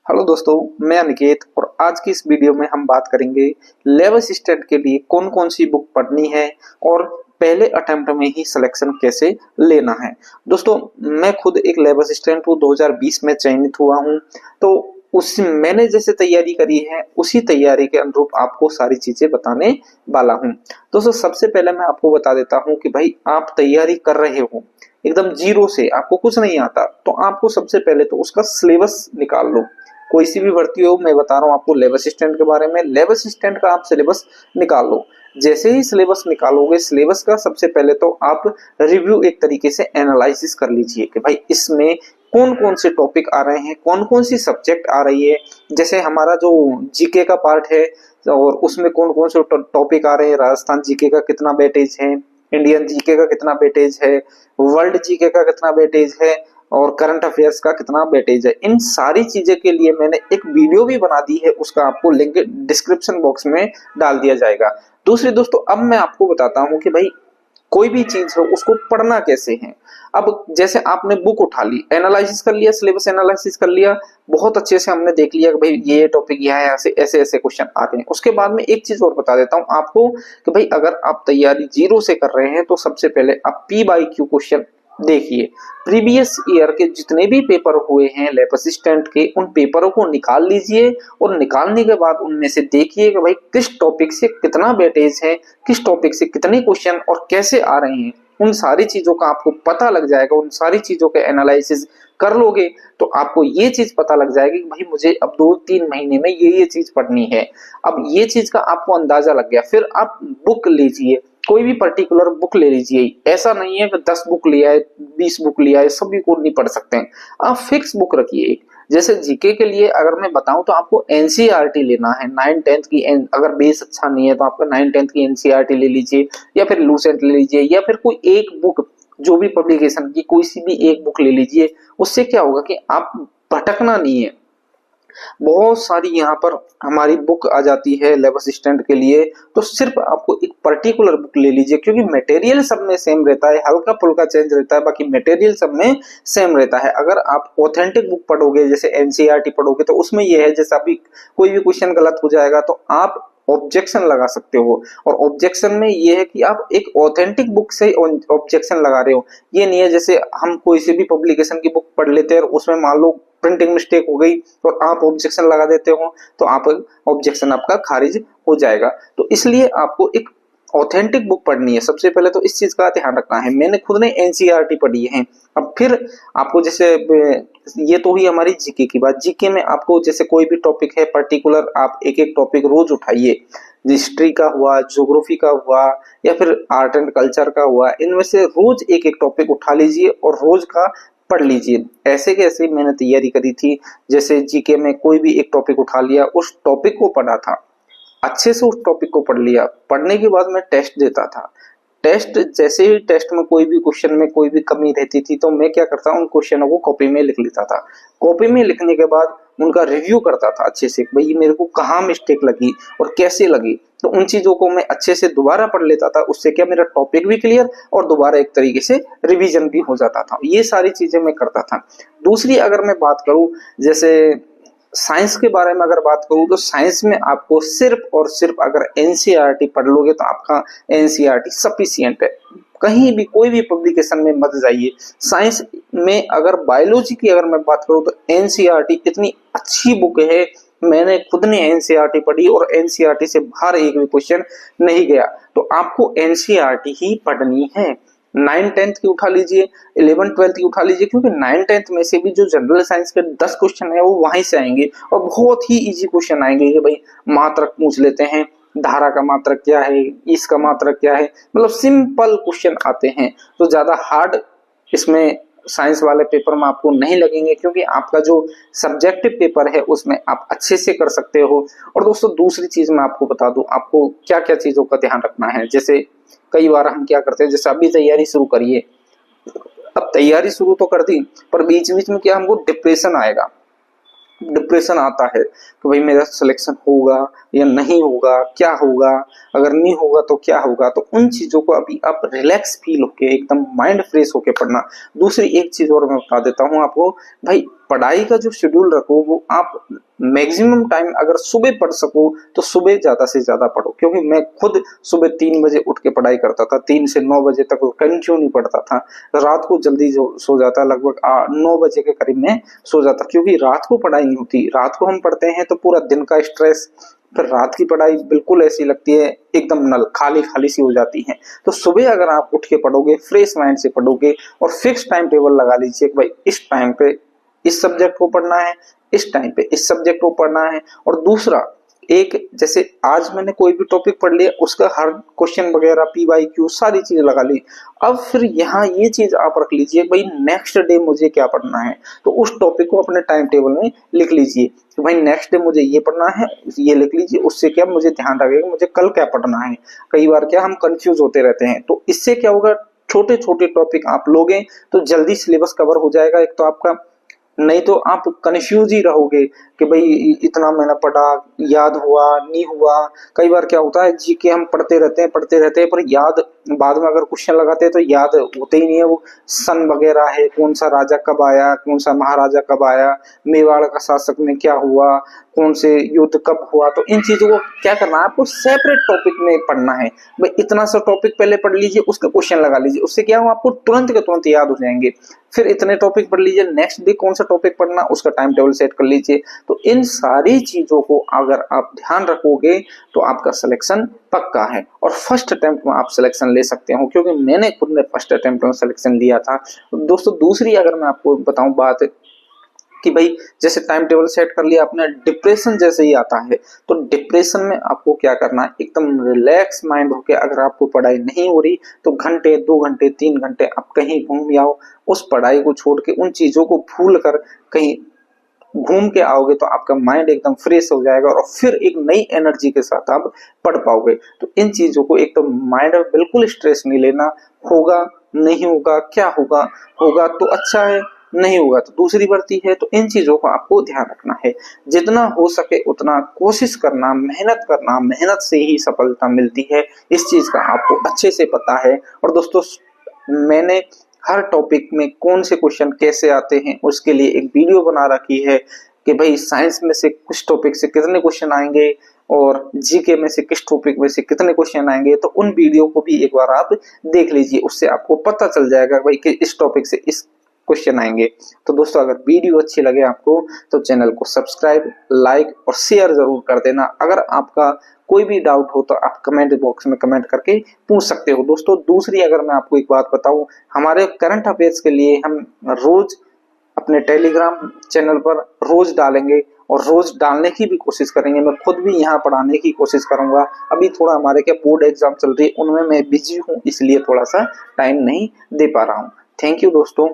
Hello दोस्तों, मैं अनिकेत और आज की इस वीडियो में हम बात करेंगे लैब असिस्टेंट के लिए कौन कौन सी बुक पढ़नी है और पहले अटेम्प्ट में ही सिलेक्शन कैसे लेना है। दोस्तों, मैं खुद एक लैब असिस्टेंट हूँ, 2020 में चयनित हुआ हूँ। तो उस मैंने जैसे तैयारी करी है उसी तैयारी के अनुरूप आपको सारी चीजें बताने वाला हूँ। दोस्तों, सबसे पहले मैं आपको बता देता हूँ कि भाई आप तैयारी कर रहे हो एकदम जीरो से, आपको कुछ नहीं आता, तो आपको सबसे पहले तो उसका सिलेबस निकाल लो। कोई सी भी भर्ती हो, मैं बता रहा हूँ आपको लैब असिस्टेंट के बारे में। लैब असिस्टेंट का आप सिलेबस निकाल लो। जैसे ही सिलेबस निकालोगे, सिलेबस का सबसे पहले तो आप रिव्यू एक तरीके से एनालिसिस कर लीजिए कि भाई इसमें कौन कौन से टॉपिक आ रहे हैं, कौन कौन सी सब्जेक्ट आ रही है। जैसे हमारा जो जीके का पार्ट है और उसमें कौन कौन से टॉपिक आ रहे हैं, राजस्थान जीके का कितना वेटेज है, इंडियन जीके का कितना वेटेज है, वर्ल्ड जीके का कितना वेटेज है और करंट अफेयर्स का कितना वेटेज है। इन सारी चीजें के लिए मैंने एक वीडियो भी बना दी है, उसका आपको लिंक डिस्क्रिप्शन बॉक्स में डाल दिया जाएगा। दूसरी दोस्तों, अब मैं आपको बताता हूं कि भाई कोई भी चीज है उसको पढ़ना कैसे है। अब जैसे आपने बुक उठा ली, एनालिसिस कर लिया, सिलेबस एनालिसिस कर लिया, बहुत अच्छे से हमने देख लिया कि भाई ये टॉपिक यहाँ है, ऐसे ऐसे ऐसे क्वेश्चन आते हैं। उसके बाद में एक चीज और बता देता हूं आपको कि भाई अगर आप तैयारी जीरो से कर रहे हैं तो सबसे पहले आप P/Q क्वेश्चन देखिए। प्रीवियस ईयर के जितने भी पेपर हुए हैं लैब असिस्टेंट के, उन पेपरों को निकाल लीजिए और निकालने के बाद उनमें से देखिए कि भाई किस टॉपिक से कितना वेटेज है, किस टॉपिक से कितने क्वेश्चन और कैसे आ रहे हैं। उन सारी चीजों का आपको पता लग जाएगा। उन सारी चीजों के एनालिसिस कर लोगे तो आपको ये चीज पता लग जाएगी कि भाई मुझे अब 2-3 महीने में ये चीज पढ़नी है। अब ये चीज का आपको अंदाजा लग गया, फिर आप बुक लीजिए, कोई भी पर्टिकुलर बुक ले लीजिए। ऐसा नहीं है कि 10 बुक लिया है, 20 बुक लिया है, सभी को नहीं पढ़ सकते हैं। आप फिक्स बुक रखिए। जैसे जीके के लिए अगर मैं बताऊं तो आपको एनसीईआरटी लेना है। 9-10 की अगर बेस अच्छा नहीं है तो आपका 9-10 की एनसीईआरटी ले लीजिए, या फिर लूसेंट ले लीजिए, या फिर कोई एक बुक जो भी पब्लिकेशन की कोई सी भी एक बुक ले लीजिए। उससे क्या होगा कि आप भटकना नहीं है। बहुत सारी यहाँ पर हमारी बुक आ जाती है लैब असिस्टेंट के लिए, तो सिर्फ आपको एक पर्टिकुलर बुक ले लीजिए, क्योंकि मटेरियल सब में सेम रहता है, हल्का फुल्का चेंज रहता है, बाकी मटेरियल सब में सेम रहता है। अगर आप ऑथेंटिक बुक पढ़ोगे, जैसे एनसीईआरटी पढ़ोगे, तो उसमें यह है जैसे अभी कोई भी क्वेश्चन गलत हो जाएगा तो आप ऑब्जेक्शन लगा सकते हो। और ऑब्जेक्शन में ये है कि आप एक ऑथेंटिक बुक से ऑब्जेक्शन लगा रहे हो। ये नहीं है जैसे हम कोई सी भी पब्लिकेशन की बुक पढ़ लेते हैं और उसमें मान लो प्रिंटिंग मिस्टेक हो गई और आप ऑब्जेक्शन लगा देते हो, तो आप ऑब्जेक्शन आपका खारिज हो जाएगा। तो इसलिए आपको एक ऑथेंटिक बुक पढ़नी है। सबसे पहले तो इस चीज का ध्यान रखना है। मैंने खुद ने एनसीईआरटी पढ़ी है। अब फिर आपको जैसे ये तो हुई हमारी जीके की बात। जीके में आपको जैसे कोई भी टॉपिक है पर्टिकुलर, आप एक एक टॉपिक रोज उठाइए। हिस्ट्री का हुआ, ज्योग्राफी का हुआ, या फिर आर्ट एंड कल्चर का हुआ, इनमें से रोज एक एक टॉपिक उठा लीजिए और रोज का पढ़ लीजिए। ऐसे कैसे मैंने तैयारी करी थी, जैसे जीके में कोई भी एक टॉपिक उठा लिया, उस टॉपिक को पढ़ा था, अच्छे से उस टॉपिक को पढ़ लिया। पढ़ने के बाद मैं टेस्ट देता था। टेस्ट जैसे ही टेस्ट में कोई भी क्वेश्चन में कोई भी कमी रहती थी तो मैं क्या करता, उन क्वेश्चनों को कॉपी में लिख लेता था। कॉपी में लिखने के बाद उनका रिव्यू करता था अच्छे से, भाई मेरे को कहाँ मिस्टेक लगी और कैसे लगी। तो उन चीजों को मैं अच्छे से दोबारा पढ़ लेता था। उससे क्या मेरा टॉपिक भी क्लियर और दोबारा एक तरीके से रिवीजन भी हो जाता था। ये सारी चीजें मैं करता था। दूसरी अगर मैं बात करूं, जैसे साइंस के बारे में अगर बात करूं, तो साइंस में आपको सिर्फ और सिर्फ अगर एनसीईआरटी पढ़ लोगे तो आपका एनसीईआरटी सफिशिएंट है। कहीं भी कोई भी पब्लिकेशन में मत जाइए। साइंस में अगर बायोलॉजी की अगर मैं बात करूं तो एनसीईआरटी इतनी अच्छी बुक है। मैंने खुद ने एनसीईआरटी पढ़ी और एनसीईआरटी से बाहर एक भी क्वेश्चन नहीं गया। तो आपको एनसीईआरटी ही पढ़नी है। 9-10 की उठा लीजिए, 11-12 की उठा लीजिए, क्योंकि 9-10 में से भी जो जनरल साइंस के 10 क्वेश्चन है वो वहीं से आएंगे और बहुत ही इजी क्वेश्चन आएंगे कि भाई मात्रक पूछ लेते हैं, धारा का मात्रक क्या है, इसका मात्रक क्या है, मतलब सिंपल क्वेश्चन आते हैं। तो ज्यादा हार्ड इसमें साइंस वाले पेपर में आपको नहीं लगेंगे, क्योंकि आपका जो सब्जेक्टिव पेपर है उसमें आप अच्छे से कर सकते हो। और दोस्तों, दूसरी चीज मैं आपको बता दूं, आपको क्या क्या चीजों का ध्यान रखना है। जैसे कई बार हम क्या करते हैं, जैसे अभी तैयारी शुरू करिए, अब तैयारी शुरू तो कर दी पर बीच बीच में क्या हमको डिप्रेशन आएगा। डिप्रेशन आता है कि भाई मेरा सिलेक्शन होगा या नहीं होगा, क्या होगा, अगर नहीं होगा तो क्या होगा। तो उन चीजों को अभी आप रिलैक्स फील होके एकदम माइंड फ्रेश होके पढ़ना। दूसरी एक चीज और मैं बता देता हूँ आपको, भाई पढ़ाई का जो शेड्यूल रखो वो आप मैक्सिमम टाइम अगर सुबह पढ़ सको तो सुबह ज्यादा से ज्यादा पढ़ो, क्योंकि मैं खुद सुबह 3 बजे उठ के पढ़ाई करता था, 3 से 9 बजे तक कंटिन्यू पढ़ता था। रात को जल्दी सो जाता, लगभग 9 बजे के करीब में सो जाता, क्योंकि रात को पढ़ाई नहीं होती। रात को हम पढ़ते हैं तो पूरा दिन का स्ट्रेस, फिर रात की पढ़ाई बिल्कुल ऐसी लगती है एकदम नल खाली खाली सी हो जाती है। तो सुबह अगर आप उठ के पढ़ोगे, फ्रेश माइंड से पढ़ोगे और फिक्स टाइम टेबल लगा लीजिए कि भाई इस टाइम पे इस सब्जेक्ट को पढ़ना है, इस टाइम पे इस सब्जेक्ट को पढ़ना है। और दूसरा, एक जैसे आज मैंने कोई भी टॉपिक पढ़ लिया, उसका हर क्वेश्चन वगैरह PYQ सारी चीजें लगा ली। अब फिर यहाँ ये चीज आप रख लीजिए भाई नेक्स्ट डे मुझे क्या पढ़ना है, तो उस टॉपिक को अपने टाइम टेबल में लिख लीजिए कि भाई नेक्स्ट डे मुझे ये पढ़ना है, ये लिख लीजिए। उससे क्या मुझे ध्यान रखेगा मुझे कल क्या पढ़ना है। कई बार क्या हम कंफ्यूज होते रहते हैं, तो इससे क्या होगा, छोटे छोटे टॉपिक आप लोगे तो जल्दी सिलेबस कवर हो जाएगा एक तो आपका, नहीं तो आप कंफ्यूज ही रहोगे कि भाई इतना मैंने पढ़ा, याद हुआ नहीं हुआ। कई बार क्या होता है जीके हम पढ़ते रहते हैं पर याद बाद में अगर क्वेश्चन लगाते हैं तो याद होते ही नहीं है। वो सन वगैरह है, कौन सा राजा कब आया, कौन सा महाराजा कब आया, मेवाड़ का शासक में क्या हुआ, कौन से युद्ध कब हुआ, तो इन चीजों को क्या करना है आपको सेपरेट टॉपिक में पढ़ना है। भाई इतना सा टॉपिक पहले पढ़ लीजिए, उसका क्वेश्चन लगा लीजिए, उससे क्या हो आपको तुरंत के तुरंत याद हो जाएंगे। फिर इतने टॉपिक पढ़ लीजिए, नेक्स्ट डे कौन सा टॉपिक पढ़ना उसका टाइम टेबल सेट कर लीजिए। तो इन सारी चीजों को अगर आप ध्यान रखोगे तो आपका सिलेक्शन पक्का है और फर्स्ट अटेम्प्ट में आप सिलेक्शन ले सकते हो, क्योंकि मैंने खुद ने फर्स्ट अटेम्प्ट में सिलेक्शन लिया था। दोस्तों दूसरी अगर मैं आपको बताऊं बात कि भाई जैसे टाइम टेबल सेट कर लिया आपने, डिप्रेशन जैसे ही आता है तो डिप्रेशन में आपको क्या करना है, एकदम रिलैक्स माइंड होके अगर आपको पढ़ाई नहीं हो रही तो घंटे 2 घंटे 3 घंटे आप कहीं घूम आओ, उस पढ़ाई को छोड़ के उन चीजों को भूल कर कहीं घूम के आओगे तो आपका माइंड एकदम फ्रेश हो जाएगा और फिर एक नई एनर्जी के साथ आप पढ़ पाओगे। तो इन चीजों को एक तो माइंड में बिल्कुल स्ट्रेस नहीं लेना, होगा नहीं होगा, क्या होगा, होगा तो अच्छा है, नहीं होगा तो दूसरी भर्ती है। तो इन चीजों को आपको ध्यान रखना है, जितना हो सके उतना कोशिश करना, मेहनत करना, मेहनत से ही सफलता मिलती है, इस चीज का आपको अच्छे से पता है। और दोस्तों मैंने हर टॉपिक में कौन से क्वेश्चन कैसे आते हैं उसके लिए एक वीडियो बना रखी है कि भाई साइंस में से कुछ टॉपिक से कितने क्वेश्चन आएंगे और जीके में से किस टॉपिक में से कितने क्वेश्चन आएंगे। तो उन वीडियो को भी एक बार आप देख लीजिए, उससे आपको पता चल जाएगा भाई कि इस टॉपिक से इस क्वेश्चन आएंगे। तो दोस्तों अगर वीडियो अच्छी लगे आपको तो चैनल को सब्सक्राइब, लाइक और शेयर जरूर कर देना। अगर आपका कोई भी डाउट हो तो आप कमेंट बॉक्स में कमेंट करके पूछ सकते हो। दोस्तों दूसरी अगर मैं आपको एक बात बताऊं, हमारे करंट अफेयर्स के लिए हम रोज अपने टेलीग्राम चैनल पर रोज डालेंगे और रोज डालने की भी कोशिश करेंगे। मैं खुद भी यहाँ पढ़ाने की कोशिश करूंगा। अभी थोड़ा हमारे क्या बोर्ड एग्जाम चल रही है, उनमें मैं बिजी हूँ, इसलिए थोड़ा सा टाइम नहीं दे पा रहा हूँ। थैंक यू दोस्तों।